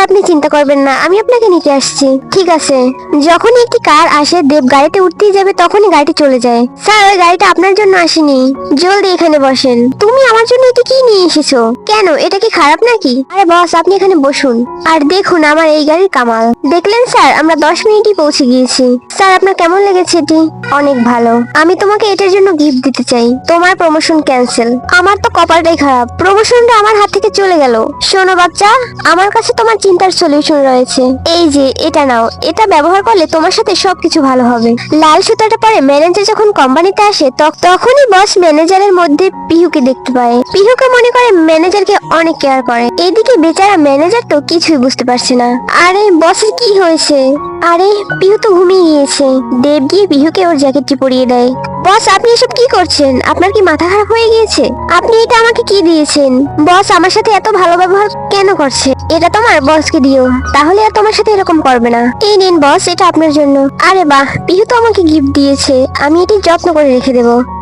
আপনি চিন্তা করবেন না, আমি আপনাকে নিতে আসছি। ঠিক আছে। যখনই একটি কার আসে দেব গাড়িতে উঠতেই যাবে তখনই গাড়িটি চলে যায়। স্যার, ওই গাড়িটা আপনার জন্য আসেনি। জলদি এখানে বসেন। তুমি আমার জন্য এটি কি নিয়ে এসেছো? কেন, এটা কি খারাপ নাকি? আরে বস, আপনি এখানে বসুন আর দেখুন আমার এই গাড়ির কামাল। দেখলেন স্যার, আমরা 10 মিনিটই পৌঁছে গিয়েছি। স্যার, আপনার কেমন লেগেছে এটি? অনেক ভালো। আমি তোমাকে এটার জন্য গিফট দিতে চাই। তোমার প্রমোশন ক্যান্সেল। আমার তো কপালটাই খারাপ, প্রমোশনটা আমার হাত থেকে চলে গেল। শোনো বাচ্চা, আমার কাছে তোমার চিন্তার সলিউশন রয়েছে। এই যে এটা নাও, এটা ব্যবহার করলে তোমার সাথে সবকিছু ভালো হবে। লাল সুতাটা পরে ম্যানেজার যখন কোম্পানিতে আসে তখনই বস ম্যানেজারের মধ্যে পিহুকে দেখতে পায়। পিহুকে মনে করে ম্যানেজারকে অনেক কেয়ার করে। এদিকে বেচারা ম্যানেজার তো কিছুই বুঝতে পারছে না। আরে বসের কি হয়েছে? আরে পিহু তো ঘুমিয়ে গিয়েছে। দেব গিয়ে পিহুকে ওর জ্যাকেটটি পরিয়ে দেয়। বস, আপনি এসব কি করছেন? আপনার কি মাথা খারাপ হয়ে গিয়েছে? আপনি এটা আমাকে কি দিয়েছেন? বস আমার সাথে এত ভালো ব্যবহার কেন করছে? এটা তোমার বসকে দিও, তাহলে আর তোমার সাথে এরকম করবে না। এই নিন বস, এটা আপনার জন্য। আরে বাহ, পিহু তো আমাকে গিফট দিয়েছে, আমি এটি যত্ন করে রেখে দেবো।